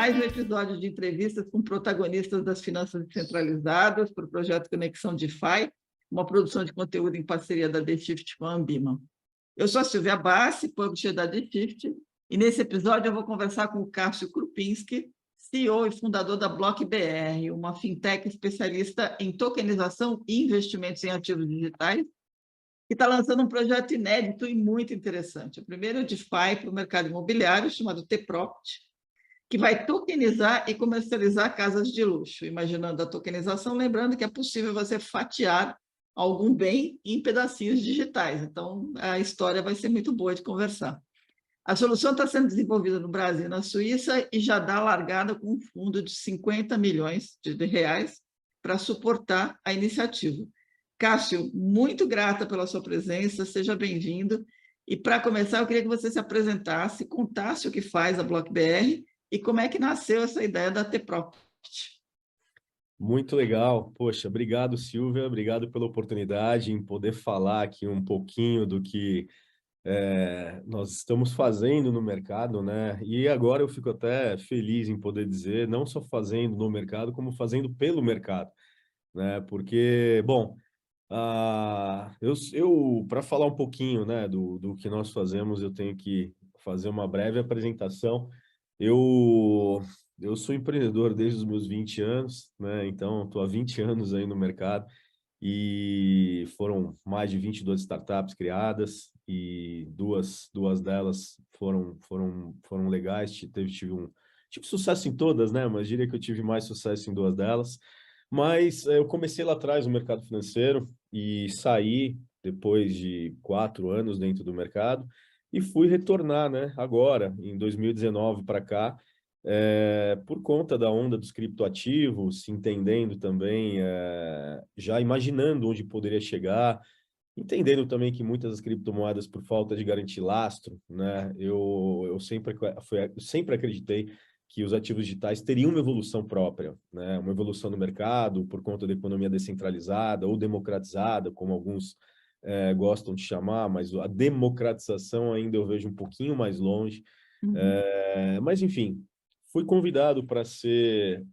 mais um episódio de entrevistas com protagonistas das finanças descentralizadas para o projeto Conexão DeFi, uma produção de conteúdo em parceria da The Shift com a Ambima. Eu sou a Silvia Bassi, publisher da The Shift, e nesse episódio eu vou conversar com o Cássio Krupinski, CEO e fundador da BlockBR, uma fintech especialista em tokenização e investimentos em ativos digitais, que está lançando um projeto inédito e muito interessante. O primeiro DeFi para o mercado imobiliário, chamado T-Property, que vai tokenizar e comercializar casas de luxo. Imaginando a tokenização, lembrando que é possível você fatiar algum bem em pedacinhos digitais. Então, a história vai ser muito boa de conversar. A solução está sendo desenvolvida no Brasil e na Suíça e já dá largada com um fundo de 50 milhões de reais para suportar a iniciativa. Cássio, muito grata pela sua presença, seja bem-vindo. E para começar, eu queria que você se apresentasse, contasse o que faz a BlockBR e como é que nasceu essa ideia da T-Property. Muito legal. Poxa, obrigado, Silvia. Obrigado pela oportunidade em poder falar aqui um pouquinho do que nós estamos fazendo no mercado, né? E agora eu fico até feliz em poder dizer, não só fazendo no mercado, como fazendo pelo mercado, né? Porque, bom, eu para falar um pouquinho, né, do que nós fazemos, eu tenho que fazer uma breve apresentação. Eu sou empreendedor desde os meus 20 anos, né? Então, estou há 20 anos aí no mercado e foram mais de 22 startups criadas e duas delas foram legais. Tive sucesso em todas, né? Mas diria que eu tive mais sucesso em duas delas. Mas eu comecei lá atrás no mercado financeiro e saí depois de 4 anos dentro do mercado e fui retornar, né, agora, em 2019 para cá, por conta da onda dos criptoativos, entendendo também, já imaginando onde poderia chegar, entendendo também que muitas das criptomoedas, por falta de garantir lastro, né, eu sempre acreditei que os ativos digitais teriam uma evolução própria, né, uma evolução no mercado por conta da economia descentralizada ou democratizada, como alguns gostam de chamar, mas a democratização ainda eu vejo um pouquinho mais longe. Mas, enfim, fui convidado para ser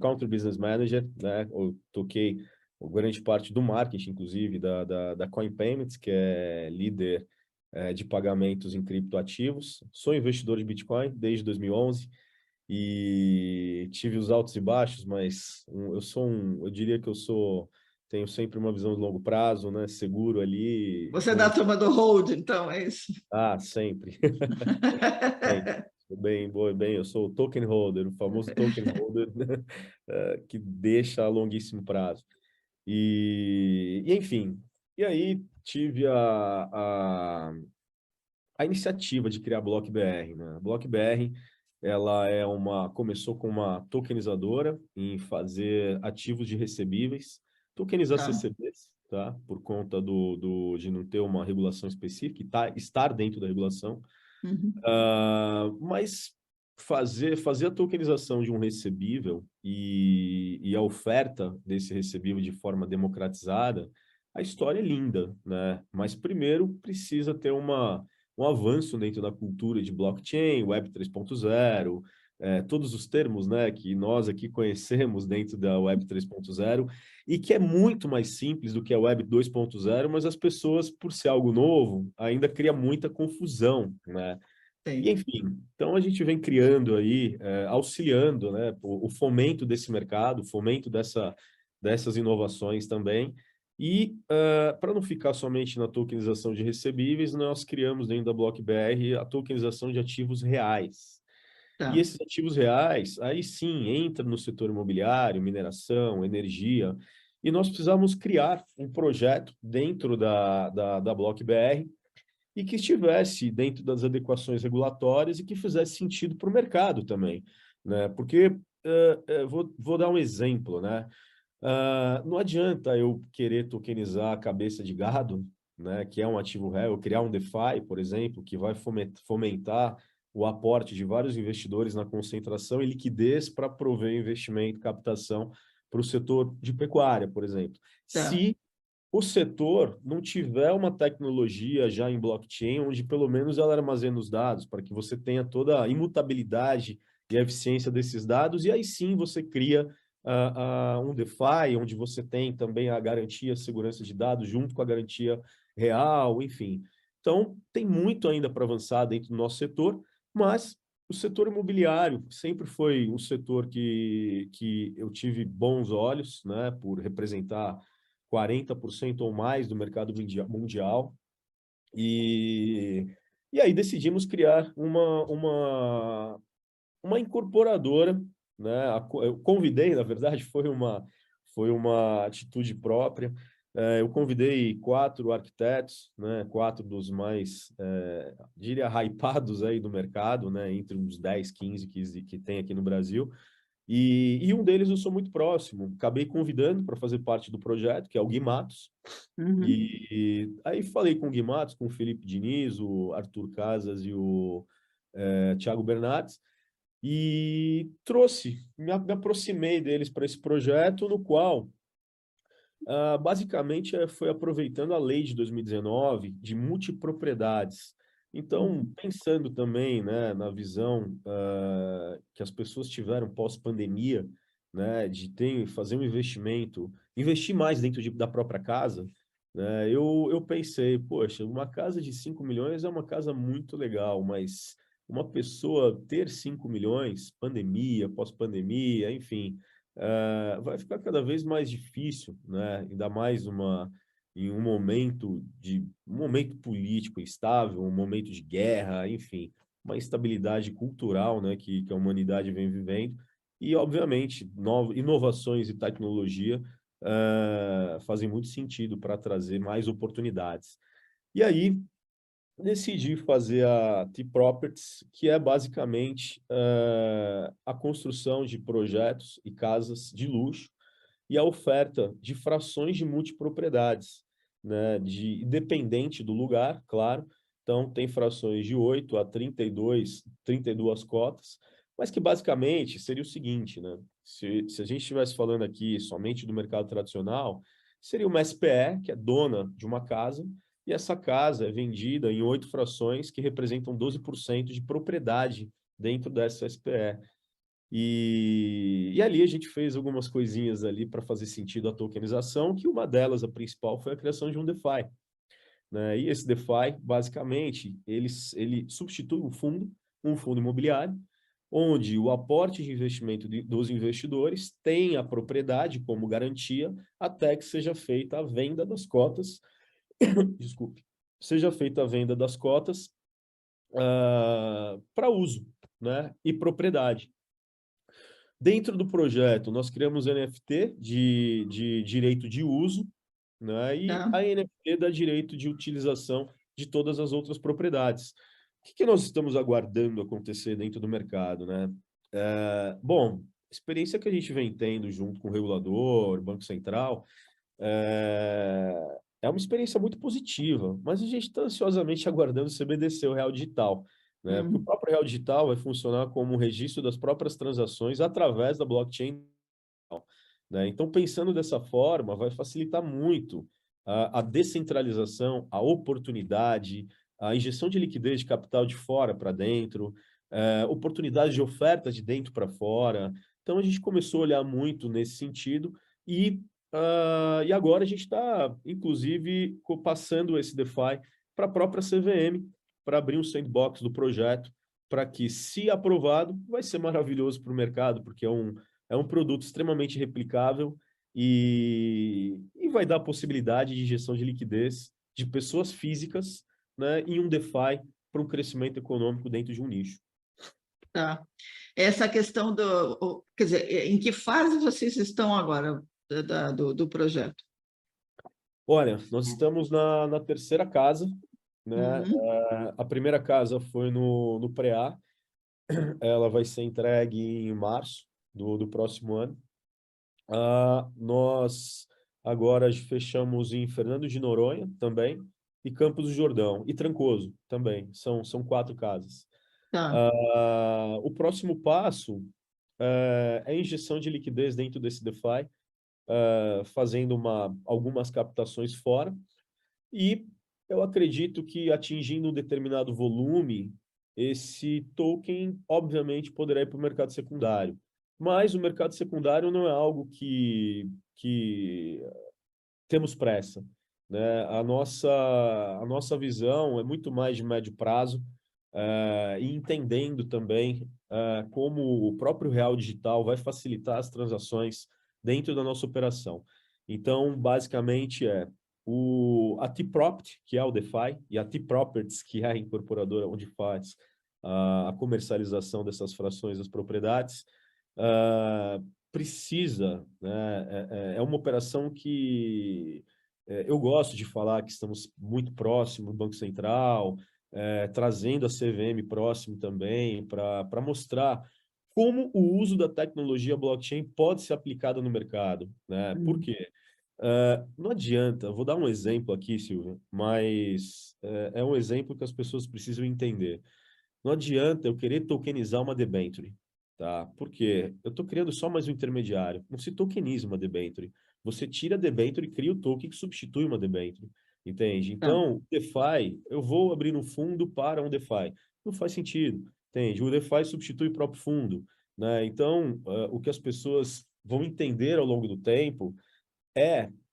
Country Business Manager, né? Eu toquei grande parte do marketing, inclusive, da Coin Payments, que é líder de pagamentos em criptoativos. Sou investidor de Bitcoin desde 2011 e tive os altos e baixos, mas eu diria que tenho sempre uma visão de longo prazo, né? Seguro ali. Você é da turma do hold, então, é isso? Sempre. Eu sou o token holder, o famoso token holder, né? Que deixa a longuíssimo prazo. Enfim, e aí tive a iniciativa de criar a BlockBR, né? A BlockBR, começou com uma tokenizadora em fazer ativos de recebíveis, tokenizar CCBs, tá? Por conta de não ter uma regulação específica, e estar dentro da regulação. Mas fazer a tokenização de um recebível e a oferta desse recebível de forma democratizada, a história é linda, né? Mas primeiro precisa ter um avanço dentro da cultura de blockchain, Web 3.0, todos os termos, né, que nós aqui conhecemos dentro da Web 3.0 e que é muito mais simples do que a Web 2.0, mas as pessoas, por ser algo novo, ainda cria muita confusão, né? Sim. E, enfim, então a gente vem criando aí, auxiliando, né, o fomento desse mercado, o fomento dessas inovações também. E, para não ficar somente na tokenização de recebíveis, nós criamos dentro da BlockBR a tokenização de ativos reais. E esses ativos reais, aí sim, entra no setor imobiliário, mineração, energia, e nós precisamos criar um projeto dentro da BlockBR e que estivesse dentro das adequações regulatórias e que fizesse sentido para o mercado também, né? Porque, vou dar um exemplo, né? Não adianta eu querer tokenizar a cabeça de gado, né, que é um ativo real, eu criar um DeFi, por exemplo, que vai fomentar o aporte de vários investidores na concentração e liquidez para prover investimento, captação para o setor de pecuária, por exemplo. Se o setor não tiver uma tecnologia já em blockchain, onde pelo menos ela armazena os dados, para que você tenha toda a imutabilidade e a eficiência desses dados, e aí sim você cria um DeFi, onde você tem também a garantia, segurança de dados, junto com a garantia real, enfim. Então, tem muito ainda para avançar dentro do nosso setor, mas o setor imobiliário sempre foi um setor que eu tive bons olhos, né, por representar 40% ou mais do mercado mundial. E, e aí decidimos criar uma incorporadora, né? Eu convidei, na verdade, foi uma atitude própria. Eu convidei 4 arquitetos, né? 4 dos mais, diria, hypados aí do mercado, né? Entre uns 10, 15 que tem aqui no Brasil. E um deles eu sou muito próximo. Acabei convidando para fazer parte do projeto, que é o Gui Matos. Uhum. E aí falei com o Gui Matos, com o Felipe Diniz, o Arthur Casas e o Thiago Bernardes, e me aproximei deles para esse projeto, no qual, basicamente, foi aproveitando a lei de 2019 de multipropriedades. Então, Uhum. pensando também, né, na visão que as pessoas tiveram pós-pandemia, né, de fazer um investimento, investir mais dentro da própria casa, né, eu pensei, poxa, uma casa de 5 milhões é uma casa muito legal, mas uma pessoa ter 5 milhões, pandemia, pós-pandemia, enfim, vai ficar cada vez mais difícil, né? Ainda mais em um momento político instável, um momento de guerra, enfim, uma instabilidade cultural, né, que a humanidade vem vivendo. E, obviamente, inovações e tecnologia fazem muito sentido para trazer mais oportunidades. E aí, decidi fazer a T-Properties, que é basicamente a construção de projetos e casas de luxo e a oferta de frações de multipropriedades, né, independente do lugar, claro. Então, tem frações de 8 a 32 cotas, mas que basicamente seria o seguinte, né? Se a gente estivesse falando aqui somente do mercado tradicional, seria uma SPE, que é dona de uma casa, e essa casa é vendida em 8 frações que representam 12% de propriedade dentro dessa SPE. E ali a gente fez algumas coisinhas ali para fazer sentido a tokenização, que uma delas, a principal, foi a criação de um DeFi, né? E esse DeFi, basicamente, ele substitui um fundo imobiliário, onde o aporte de investimento dos investidores tem a propriedade como garantia até que seja feita a venda das cotas, desculpe, seja feita a venda das cotas para uso, né? E propriedade. Dentro do projeto, nós criamos NFT de direito de uso, né? E Tá. a NFT dá direito de utilização de todas as outras propriedades. O que nós estamos aguardando acontecer dentro do mercado, né? Bom, a experiência que a gente vem tendo junto com o regulador, Banco Central, é uma experiência muito positiva, mas a gente está ansiosamente aguardando o CBDC, o Real Digital, né? Porque o Uhum. próprio Real Digital vai funcionar como um registro das próprias transações através da blockchain, né? Então, pensando dessa forma, vai facilitar muito a descentralização, a oportunidade, a injeção de liquidez de capital de fora para dentro, oportunidade de oferta de dentro para fora. Então, a gente começou a olhar muito nesse sentido e agora a gente está, inclusive, passando esse DeFi para a própria CVM, para abrir um sandbox do projeto, para que, se aprovado, vai ser maravilhoso para o mercado, porque é um produto extremamente replicável e vai dar a possibilidade de injeção de liquidez de pessoas físicas, né, em um DeFi para um crescimento econômico dentro de um nicho. Tá. Essa questão quer dizer, em que fase vocês estão agora do projeto? Olha, nós estamos na terceira casa, né? Uhum. A primeira casa foi no pré-A, ela vai ser entregue em março do próximo ano. Nós agora fechamos em Fernando de Noronha também, e Campos do Jordão, e Trancoso também, são 4 casas. Tá. O próximo passo é a injeção de liquidez dentro desse DeFi, fazendo algumas captações fora, e eu acredito que atingindo um determinado volume, esse token, obviamente, poderá ir para o mercado secundário. Mas o mercado secundário não é algo que temos pressa, né? A nossa visão é muito mais de médio prazo, e entendendo também como o próprio real digital vai facilitar as transações dentro da nossa operação. Então, basicamente, a T-Property, que é o DeFi, e a T-Properties, que é a incorporadora onde faz a comercialização dessas frações das propriedades, precisa, né? É uma operação que eu gosto de falar que estamos muito próximo do Banco Central, trazendo a CVM próximo também, para mostrar como o uso da tecnologia blockchain pode ser aplicada no mercado, né? Por quê? Não adianta, vou dar um exemplo aqui, Silvia, mas é um exemplo que as pessoas precisam entender. Não adianta eu querer tokenizar uma debenture, tá? Por quê? Eu estou criando só mais um intermediário. Não se tokeniza uma debenture. Você tira a debenture e cria o token que substitui uma debenture, entende? Tá. Então, DeFi, eu vou abrir um fundo para um DeFi. Não faz sentido, entende? O DeFi substitui o próprio fundo, né? Então, o que as pessoas vão entender ao longo do tempo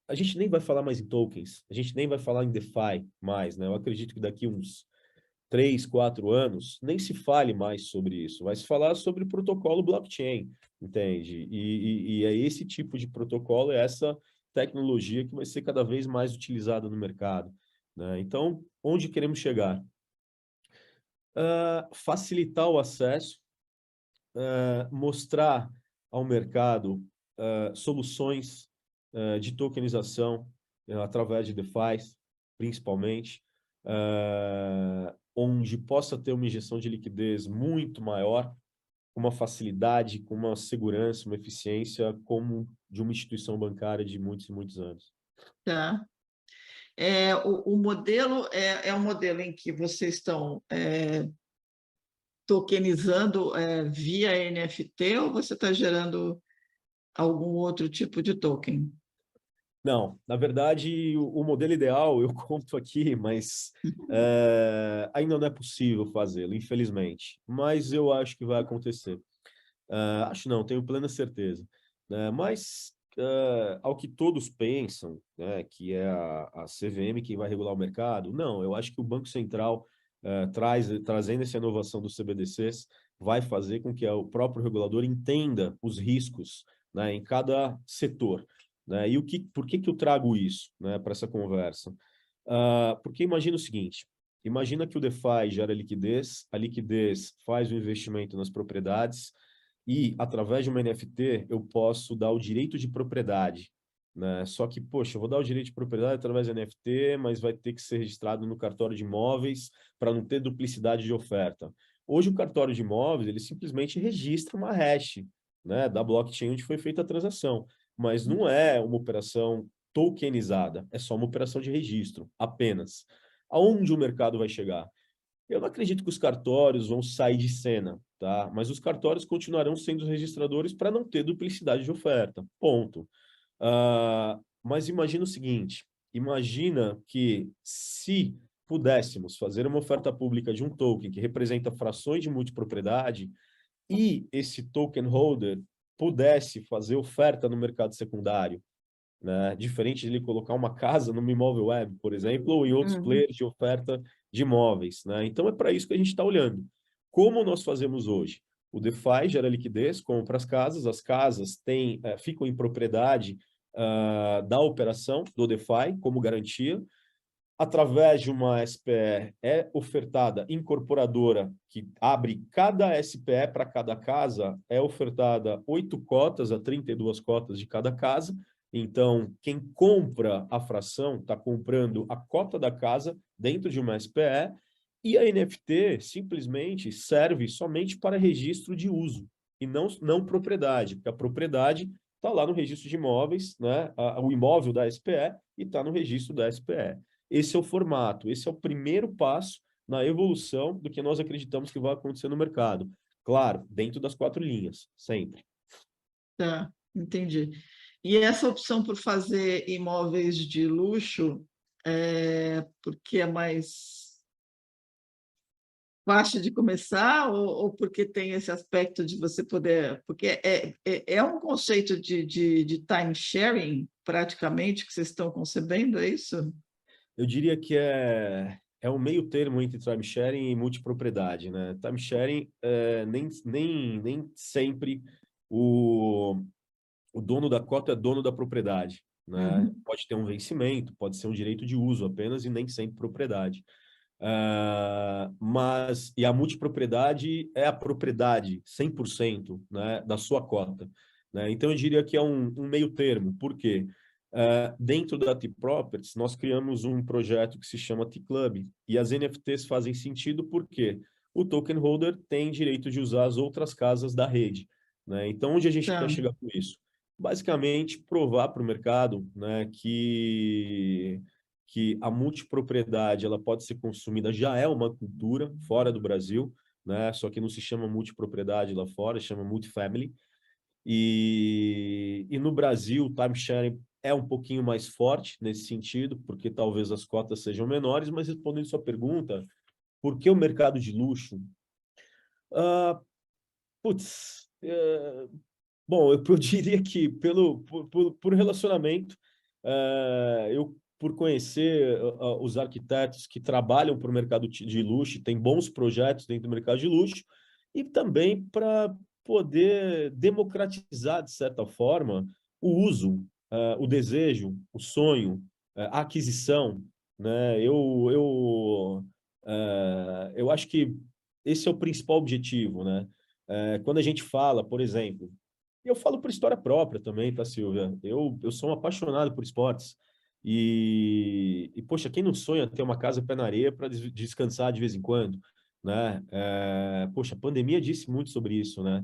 a gente nem vai falar mais em tokens, a gente nem vai falar em DeFi mais, né? Eu acredito que daqui uns 3, 4 anos, nem se fale mais sobre isso, vai se falar sobre protocolo blockchain, entende? E é esse tipo de protocolo, é essa tecnologia que vai ser cada vez mais utilizada no mercado, né? Então, onde queremos chegar? Facilitar o acesso, mostrar ao mercado soluções de tokenização através de DeFi, principalmente, onde possa ter uma injeção de liquidez muito maior, com uma facilidade, com uma segurança, uma eficiência, como de uma instituição bancária de muitos e muitos anos. Tá. O modelo é um modelo em que vocês estão tokenizando via NFT ou você está gerando algum outro tipo de token? Não, na verdade, o modelo ideal eu conto aqui, mas ainda não é possível fazê-lo, infelizmente. Mas eu acho que vai acontecer. Acho não, tenho plena certeza, né? Mas, ao que todos pensam, né, que é a CVM quem vai regular o mercado, não, eu acho que o Banco Central, trazendo essa inovação dos CBDCs, vai fazer com que o próprio regulador entenda os riscos, né, em cada setor, né? E por que que eu trago isso, né, para essa conversa? Porque imagina o seguinte, imagina que o DeFi gera liquidez, a liquidez faz o investimento nas propriedades, e, através de uma NFT, eu posso dar o direito de propriedade, né? Só que, poxa, eu vou dar o direito de propriedade através da NFT, mas vai ter que ser registrado no cartório de imóveis para não ter duplicidade de oferta. Hoje, o cartório de imóveis, ele simplesmente registra uma hash, né, da blockchain onde foi feita a transação, mas não é uma operação tokenizada, é só uma operação de registro, apenas. Aonde o mercado vai chegar? Eu não acredito que os cartórios vão sair de cena, tá? Mas os cartórios continuarão sendo os registradores para não ter duplicidade de oferta. Ponto. Mas imagina o seguinte: imagina que se pudéssemos fazer uma oferta pública de um token que representa frações de multipropriedade e esse token holder pudesse fazer oferta no mercado secundário, né? Diferente de ele colocar uma casa numa imóvel web, por exemplo, ou em outros Uhum. players de oferta de imóveis, né? Então é para isso que a gente está olhando. Como nós fazemos hoje? O DeFi gera liquidez, compra as casas ficam em propriedade da operação do DeFi como garantia. Através de uma SPE é ofertada incorporadora, que abre cada SPE para cada casa, é ofertada 8 cotas a 32 cotas de cada casa. Então, quem compra a fração está comprando a cota da casa dentro de uma SPE, e a NFT simplesmente serve somente para registro de uso e não propriedade, porque a propriedade está lá no registro de imóveis, né? O imóvel da SPE e está no registro da SPE. Esse é o formato, esse é o primeiro passo na evolução do que nós acreditamos que vai acontecer no mercado. Claro, dentro das 4 linhas, sempre. Tá, entendi. E essa opção por fazer imóveis de luxo, porque é mais fácil de começar ou porque tem esse aspecto de você poder... Porque é um conceito de time sharing, praticamente, que vocês estão concebendo, é isso? Eu diria que é um meio termo entre timesharing e multipropriedade, né? Timesharing, nem sempre o, o dono da cota é dono da propriedade, né? Uhum. Pode ter um vencimento, pode ser um direito de uso apenas e nem sempre propriedade. E a multipropriedade é a propriedade 100%, né, da sua cota, né? Então eu diria que é um meio termo. Por quê? Dentro da T-Properties, nós criamos um projeto que se chama T-Club, e as NFTs fazem sentido porque o token holder tem direito de usar as outras casas da rede, né? Então, onde a gente quer Tá. chegar com isso? Basicamente, provar para o mercado, né, que a multipropriedade ela pode ser consumida, já é uma cultura fora do Brasil, né? Só que não se chama multipropriedade lá fora, chama multifamily. E no Brasil, o timesharing é um pouquinho mais forte nesse sentido, porque talvez as cotas sejam menores, mas respondendo sua pergunta, por que o mercado de luxo? Ah, putz, bom, eu diria que por relacionamento, eu por conhecer os arquitetos que trabalham para o mercado de luxo, tem bons projetos dentro do mercado de luxo, e também para poder democratizar, de certa forma, o uso, o desejo, o sonho, a aquisição, né? Eu acho que esse é o principal objetivo, né? Quando a gente fala, por exemplo, e eu falo por história própria também, tá, Silvia? Eu sou um apaixonado por esportes. Poxa, quem não sonha ter uma casa pé na areia para descansar de vez em quando, né? Poxa, a pandemia disse muito sobre isso, né?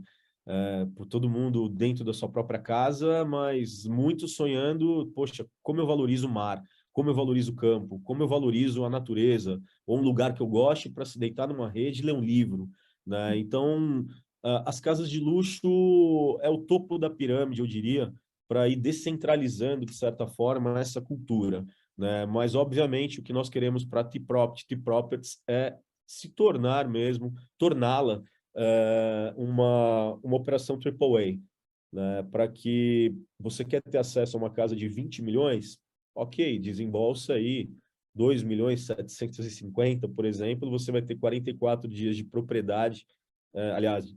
Por todo mundo dentro da sua própria casa, mas muitos sonhando, poxa, como eu valorizo o mar, como eu valorizo o campo, como eu valorizo a natureza, ou um lugar que eu goste para se deitar numa rede e ler um livro, né? Então, as casas de luxo é o topo da pirâmide, eu diria, para ir descentralizando, de certa forma, essa cultura, né? Mas, obviamente, o que nós queremos para a T-Properties é se tornar mesmo, torná-la uma operação AAA, né? Para que você quer ter acesso a uma casa de 20 milhões, ok, desembolsa aí 2 milhões 750, por exemplo, você vai ter 44 dias de propriedade, aliás,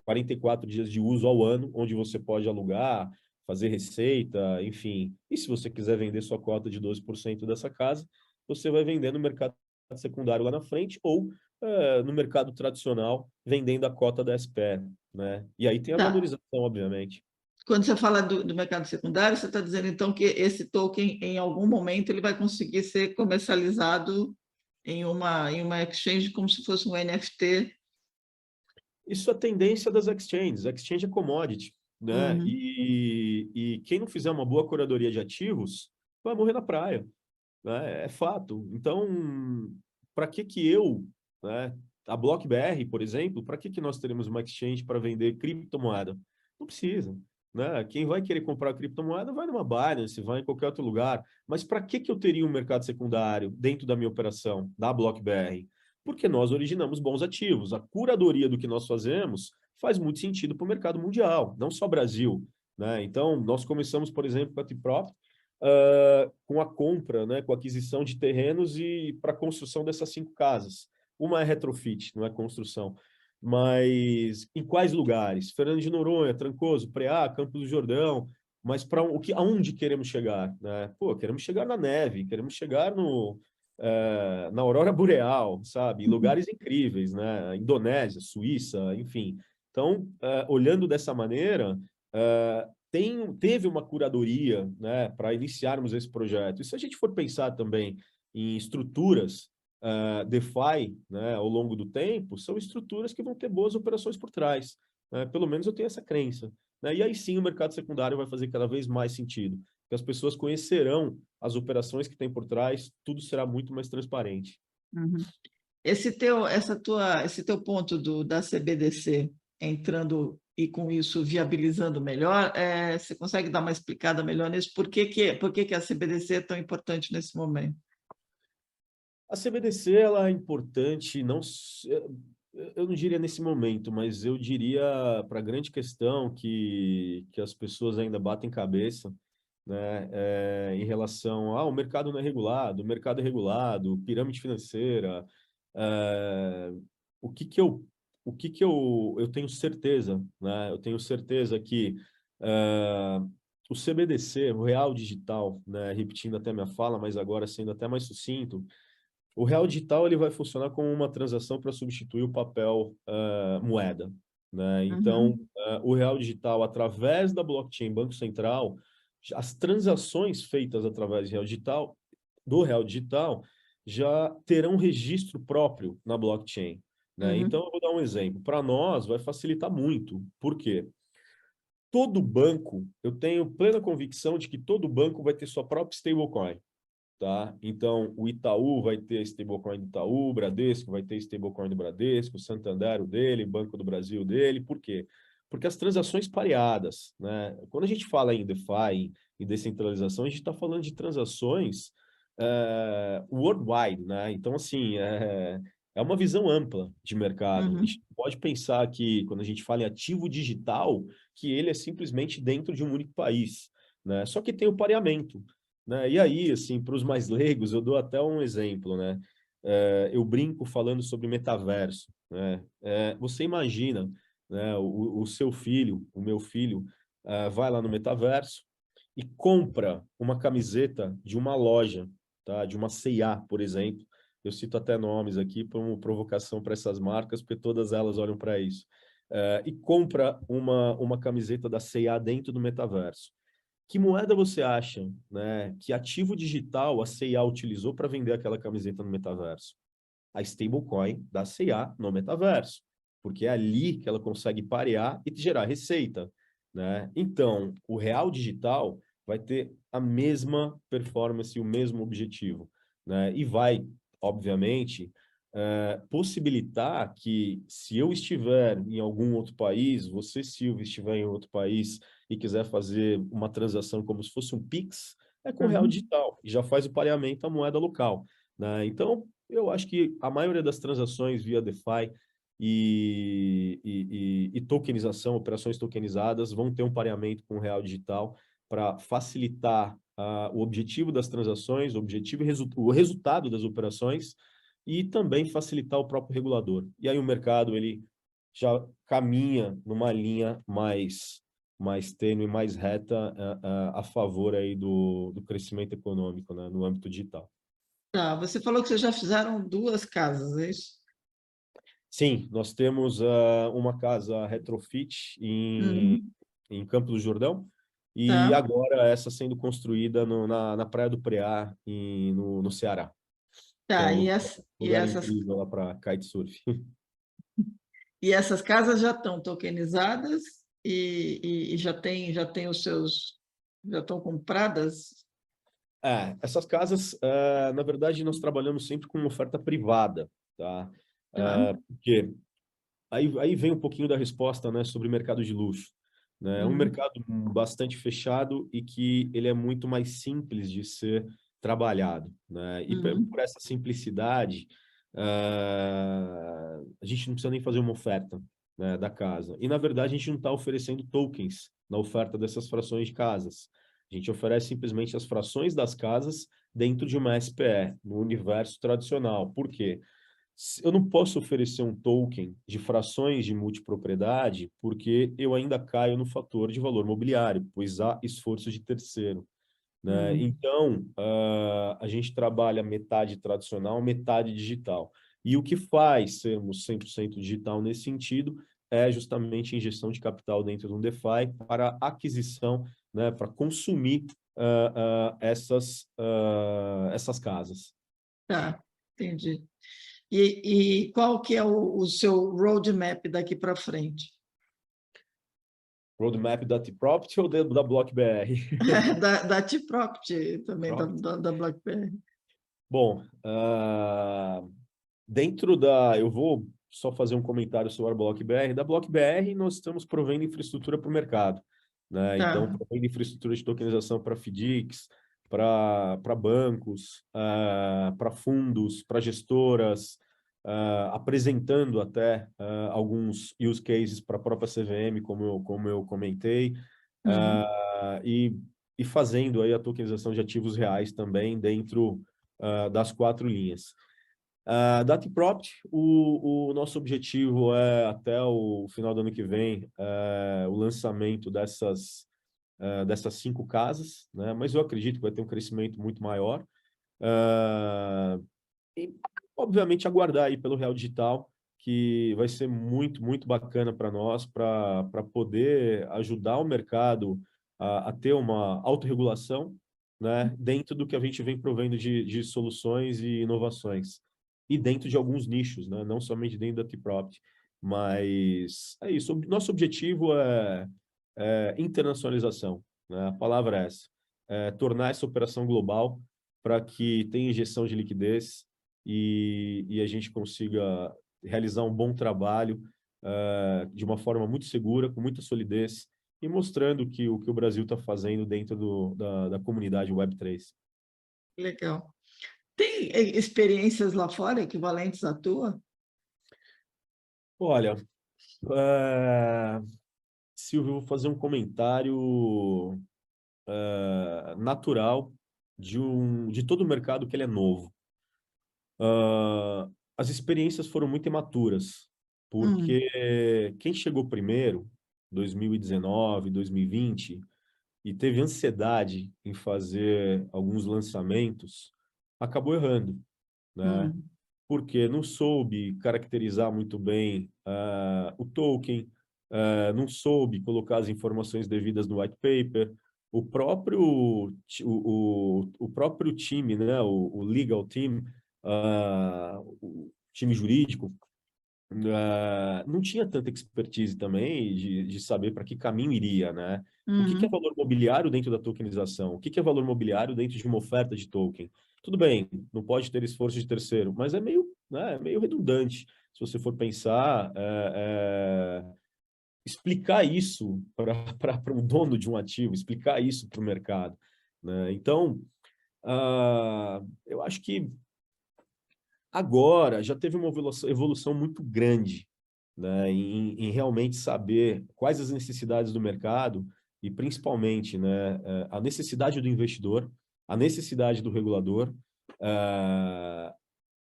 44 dias de uso ao ano, onde você pode alugar, fazer receita, enfim. E se você quiser vender sua cota de 12% dessa casa, você vai vender no mercado secundário lá na frente ou no mercado tradicional, vendendo a cota da SPE, né? E aí tem a Tá. valorização, obviamente. Quando você fala do mercado secundário, você está dizendo, então, que esse token, em algum momento, ele vai conseguir ser comercializado em uma exchange como se fosse um NFT. Isso é a tendência das exchanges. Exchange é commodity, né? Uhum. E quem não fizer uma boa curadoria de ativos vai morrer na praia, né? É fato. Então, para que eu, né, a BlockBR, por exemplo, para que nós teremos uma exchange para vender criptomoeda? Não precisa, né? Quem vai querer comprar criptomoeda vai numa Binance, vai em qualquer outro lugar. Mas para que eu teria um mercado secundário dentro da minha operação, da BlockBR? Porque nós originamos bons ativos. A curadoria do que nós fazemos faz muito sentido para o mercado mundial, não só Brasil, né? Então, nós começamos, por exemplo, com a T-Prop, com a compra, né, com a aquisição de terrenos e para a construção dessas 5 casas. Uma é retrofit, não é construção. Mas em quais lugares? Fernando de Noronha, Trancoso, Preá, Campos do Jordão. Mas para aonde queremos chegar, né? Pô, queremos chegar na neve, queremos chegar na aurora boreal, sabe? Em lugares incríveis, né? Indonésia, Suíça, enfim. Então, olhando dessa maneira, teve uma curadoria, né, para iniciarmos esse projeto. E se a gente for pensar também em estruturas DeFi, né, ao longo do tempo, são estruturas que vão ter boas operações por trás, né? Pelo menos eu tenho essa crença, né? E aí sim o mercado secundário vai fazer cada vez mais sentido, porque as pessoas conhecerão as operações que tem por trás, tudo será muito mais transparente. Uhum. Esse teu ponto da CBDC entrando e com isso viabilizando melhor, você consegue dar uma explicada melhor nisso? Por que a CBDC é tão importante nesse momento? A CBDC ela é importante, eu não diria nesse momento, mas eu diria para a grande questão que as pessoas ainda batem cabeça, né, em relação ao mercado não é regulado, o mercado é regulado, pirâmide financeira, é, o que que eu, eu tenho certeza, né, eu tenho certeza que é, o CBDC, o Real Digital, né, repetindo até minha fala, mas agora sendo até mais sucinto, o real digital ele vai funcionar como uma transação para substituir o papel moeda, né? Então, Uhum, o real digital, através da blockchain Banco Central, as transações feitas através do real digital, já terão registro próprio na blockchain, né? uhum, Então, eu vou dar um exemplo. Para nós, vai facilitar muito. Por quê? Todo banco, eu tenho plena convicção de que todo banco vai ter sua própria stablecoin. Tá? Então, o Itaú vai ter stablecoin do Itaú, o Bradesco vai ter stablecoin do Bradesco, o Santander o dele, Banco do Brasil dele. Por quê? Porque as transações pareadas, né? Quando a gente fala em DeFi, em descentralização, a gente está falando de transações worldwide, né? Então, assim, é uma visão ampla de mercado. A uhum. gente pode pensar que, quando a gente fala em ativo digital, que ele é simplesmente dentro de um único país, né? Só que tem o pareamento, né? E aí, assim, para os mais leigos, eu dou até um exemplo, né? Eu brinco falando sobre metaverso, né? Você imagina, né, o seu filho, o meu filho, vai lá no metaverso e compra uma camiseta de uma loja, tá? De uma C&A, por exemplo. Eu cito até nomes aqui como provocação para essas marcas, porque todas elas olham para isso. E compra uma camiseta da C&A dentro do metaverso. Que moeda você acha, né, que ativo digital a C&A utilizou para vender aquela camiseta no metaverso? A stablecoin da C&A no metaverso, porque é ali que ela consegue parear e gerar receita, né? Então, o real digital vai ter a mesma performance e o mesmo objetivo, né? E vai, obviamente, possibilitar que, se eu estiver em algum outro país, você, Silvio, estiver em outro país e quiser fazer uma transação como se fosse um Pix, é com real Uhum. digital e já faz o pareamento à moeda local, né? Então, eu acho que a maioria das transações via DeFi e tokenização, operações tokenizadas, vão ter um pareamento com o real digital para facilitar o objetivo das transações, o objetivo e o resultado das operações e também facilitar o próprio regulador. E aí o mercado ele já caminha numa linha mais tênue, mais reta a favor aí do crescimento econômico, né, no âmbito digital. Tá, você falou que vocês já fizeram 2 casas, é isso? Sim, nós temos uma casa retrofit Uhum. em Campos do Jordão e Tá, agora essa sendo construída na Praia do Preá, no Ceará, que é tá. um E lugar essas, incrível lá para kitesurf. e essas casas já estão tokenizadas e já tem os seus, já estão compradas? Essas casas, na verdade, nós trabalhamos sempre com oferta privada, tá? Tá. Porque aí vem um pouquinho da resposta, né, sobre o mercado de luxo, né? É um Uhum. mercado bastante fechado e que ele é muito mais simples de ser trabalhado, né? E Uhum. por essa simplicidade, a gente não precisa nem fazer uma oferta, né, da casa. E, na verdade, a gente não está oferecendo tokens na oferta dessas frações de casas. A gente oferece simplesmente as frações das casas dentro de uma SPE, no universo tradicional. Por quê? Eu não posso oferecer um token de frações de multipropriedade porque eu ainda caio no fator de valor mobiliário, pois há esforço de terceiro, né? Uhum. Então, a gente trabalha metade tradicional, metade digital. E o que faz sermos 100% digital nesse sentido é justamente a injeção de capital dentro de um DeFi para aquisição, né, para consumir essas casas. Tá, entendi. E qual que é o seu roadmap daqui para frente? Roadmap da T-Property ou da Block BR? Da T-Property também, Property. da BlackBerry. Bom, eu vou só fazer um comentário sobre a Block BR. Da Block BR, nós estamos provendo infraestrutura para o mercado, né? Então, Tá. provendo infraestrutura de tokenização para FDICs, para bancos, para fundos, para gestoras, apresentando até alguns use cases para a própria CVM, como eu comentei, Uhum. e, e fazendo aí a tokenização de ativos reais também dentro das 4 linhas. DataProp, o nosso objetivo é, até o final do ano que vem, o lançamento dessas 5 casas, né? Mas eu acredito que vai ter um crescimento muito maior. E, obviamente, aguardar aí pelo Real Digital, que vai ser muito, muito bacana para nós, para poder ajudar o mercado a ter uma autorregulação, né, dentro do que a gente vem provendo de soluções e inovações. E dentro de alguns nichos, né, não somente dentro da T-Property. Mas é isso. Nosso objetivo é internacionalização, né? A palavra é essa. É tornar essa operação global para que tenha injeção de liquidez e a gente consiga realizar um bom trabalho de uma forma muito segura, com muita solidez, e mostrando que o Brasil está fazendo dentro da comunidade Web3. Legal. Tem experiências lá fora equivalentes à tua? Olha, Silvio, eu vou fazer um comentário natural de todo o mercado que ele é novo. As experiências foram muito imaturas, Hum, porque quem chegou primeiro, 2019, 2020, e teve ansiedade em fazer alguns lançamentos, acabou errando, né? hum, Porque não soube caracterizar muito bem o token, não soube colocar as informações devidas no white paper, o próprio time, né, o legal team, o time jurídico, não tinha tanta expertise também de saber para que caminho iria, né? O que é uhum, valor mobiliário dentro da tokenização? O que é valor mobiliário dentro de uma oferta de token? Tudo bem, não pode ter esforço de terceiro, mas é meio redundante. Se você for pensar, explicar isso para um dono de um ativo, explicar isso para o mercado, né? Então, eu acho que agora já teve uma evolução muito grande, né, em realmente saber quais as necessidades do mercado e, principalmente, né, a necessidade do investidor, a necessidade do regulador. A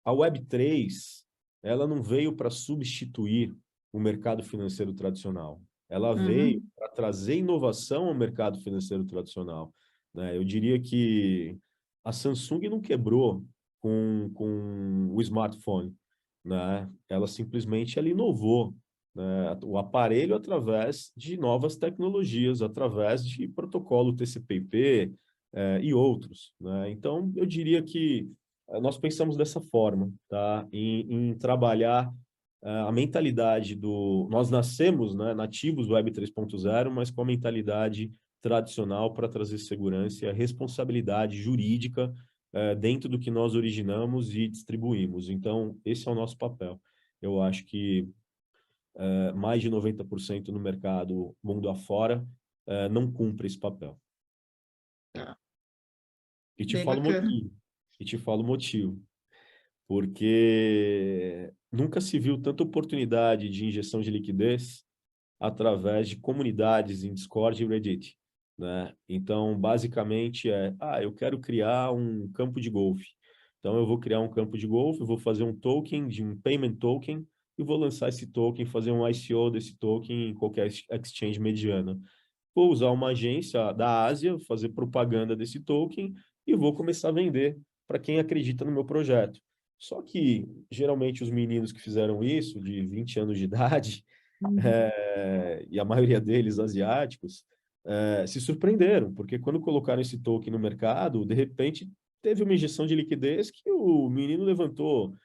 Web3, ela não veio para substituir o mercado financeiro tradicional. Ela veio uhum, para trazer inovação ao mercado financeiro tradicional, né? Eu diria que a Samsung não quebrou com o smartphone, né? Ela inovou, né, o aparelho através de novas tecnologias, através de protocolo TCP/IP, e outros, né? Então, eu diria que nós pensamos dessa forma, tá? Em trabalhar a mentalidade do... Nós nascemos, né, nativos do Web 3.0, mas com a mentalidade tradicional para trazer segurança e a responsabilidade jurídica dentro do que nós originamos e distribuímos. Então, esse é o nosso papel. Eu acho que mais de 90% no mercado mundo afora não cumpre esse papel. tá. E te Bem falo o bacana. motivo. E te falo o motivo. Porque nunca se viu tanta oportunidade de injeção de liquidez através de comunidades em Discord e Reddit, né? Então, basicamente eu quero criar um campo de golfe. Então, eu vou criar um campo de golfe, vou fazer um token, de um payment token, e vou lançar esse token, fazer um ICO desse token em qualquer exchange mediana. Vou usar uma agência da Ásia, fazer propaganda desse token e vou começar a vender para quem acredita no meu projeto. Só que, geralmente, os meninos que fizeram isso, de 20 anos de idade, Uhum, e a maioria deles asiáticos, se surpreenderam, porque quando colocaram esse token no mercado, de repente teve uma injeção de liquidez que o menino levantou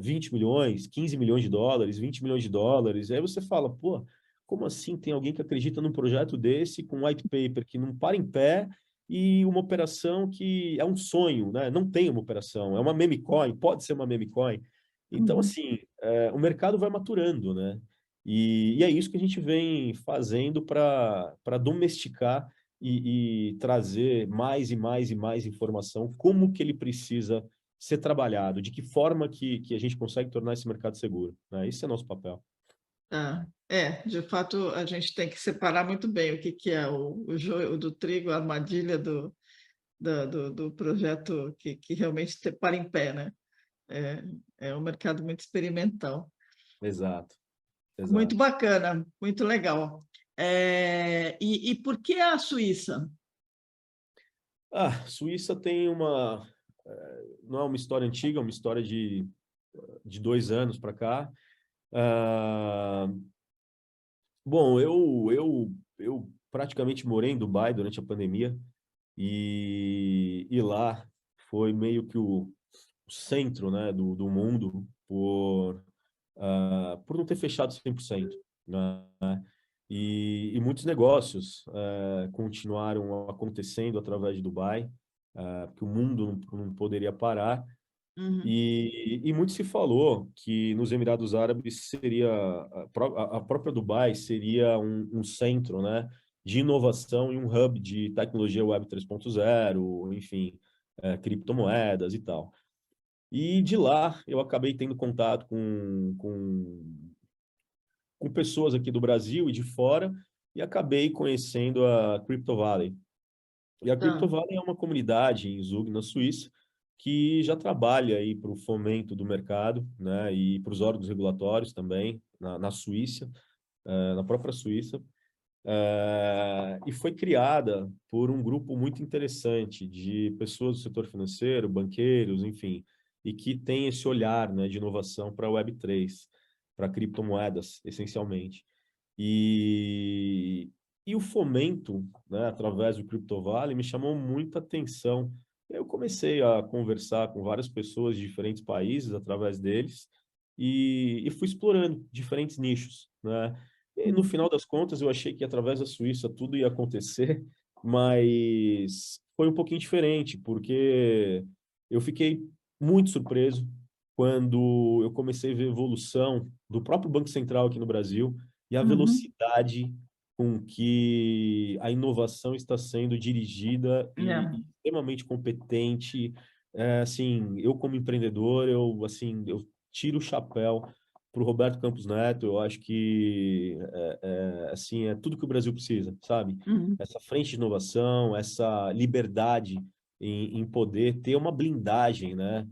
20 milhões, 15 milhões de dólares, 20 milhões de dólares. Aí você fala, pô, como assim tem alguém que acredita num projeto desse com white paper que não para em pé e uma operação que é um sonho, né? Não tem uma operação, é uma meme coin, pode ser uma meme coin. Então, uhum. assim, o mercado vai maturando, né? E é isso que a gente vem fazendo para domesticar e trazer mais e mais e mais informação, como que ele precisa ser trabalhado, de que forma que a gente consegue tornar esse mercado seguro, né? Esse é nosso papel. Tá. De fato, a gente tem que separar muito bem o que, que é o joio do trigo, a armadilha do projeto que realmente para em pé, né? É um mercado muito experimental. Exato, Muito exato. bacana, muito legal. E por que a Suíça? Suíça tem não é uma história antiga, é uma história de 2 anos para cá. Ah, bom, eu praticamente morei em Dubai durante a pandemia e lá foi meio que o centro, né, do mundo por não ter fechado 100%, né? E muitos negócios continuaram acontecendo através de Dubai, porque o mundo não poderia parar. Uhum, E muito se falou que nos Emirados Árabes seria a própria Dubai seria um centro, né, de inovação e um hub de tecnologia Web 3.0, enfim, criptomoedas e tal. E de lá eu acabei tendo contato com pessoas aqui do Brasil e de fora e acabei conhecendo a Crypto Valley. E a Crypto tá. Valley é uma comunidade em Zug, na Suíça, que já trabalha aí para o fomento do mercado, né, e para os órgãos regulatórios também, na Suíça, na própria Suíça, e foi criada por um grupo muito interessante de pessoas do setor financeiro, banqueiros, enfim, e que tem esse olhar, né, de inovação para a Web3, para criptomoedas, essencialmente. E, e o fomento, né, através do Crypto Valley, me chamou muita atenção. Eu comecei a conversar com várias pessoas de diferentes países através deles e fui explorando diferentes nichos, né? E no final das contas, eu achei que através da Suíça tudo ia acontecer, mas foi um pouquinho diferente, porque eu fiquei muito surpreso quando eu comecei a ver a evolução do próprio Banco Central aqui no Brasil e a Uhum, velocidade com que a inovação está sendo dirigida e é. extremamente competente. Assim, eu como empreendedor, eu tiro o chapéu para o Roberto Campos Neto. Eu acho que assim, é tudo que o Brasil precisa, sabe? Uhum, Essa frente de inovação, essa liberdade em poder ter uma blindagem, né?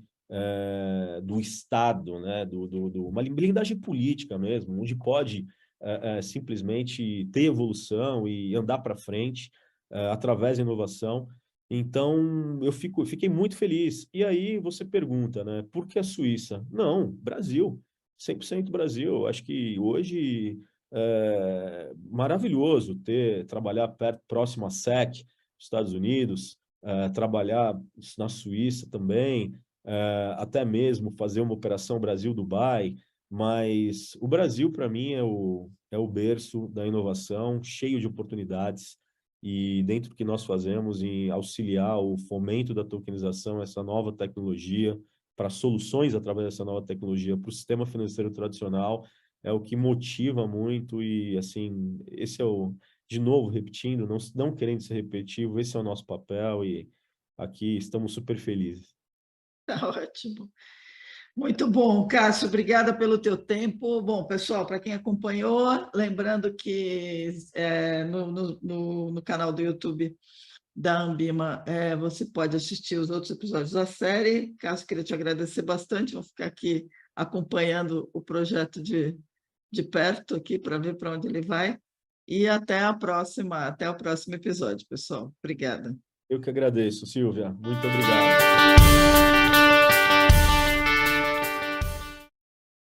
Do Estado, né? Uma blindagem política mesmo, onde pode simplesmente ter evolução e andar para frente através da inovação. Então, fiquei muito feliz. E aí você pergunta, né? Por que a Suíça? Não, Brasil. 100% Brasil. Acho que hoje é maravilhoso trabalhar próximo à SEC, Estados Unidos, trabalhar na Suíça também, até mesmo fazer uma operação Brasil-Dubai, mas o Brasil, para mim, é o berço da inovação, cheio de oportunidades, e dentro do que nós fazemos em auxiliar o fomento da tokenização, essa nova tecnologia, para soluções através dessa nova tecnologia para o sistema financeiro tradicional, é o que motiva muito e, assim, de novo, repetindo, não querendo ser repetitivo, esse é o nosso papel e aqui estamos super felizes. tá ótimo. Muito bom, Cássio, obrigada pelo teu tempo. Bom, pessoal, para quem acompanhou, lembrando que no canal do YouTube da Ambima, você pode assistir os outros episódios da série. Cássio, queria te agradecer bastante, vou ficar aqui acompanhando o projeto de perto aqui para ver para onde ele vai. E até o próximo episódio, pessoal. Obrigada. Eu que agradeço, Silvia. Muito obrigado.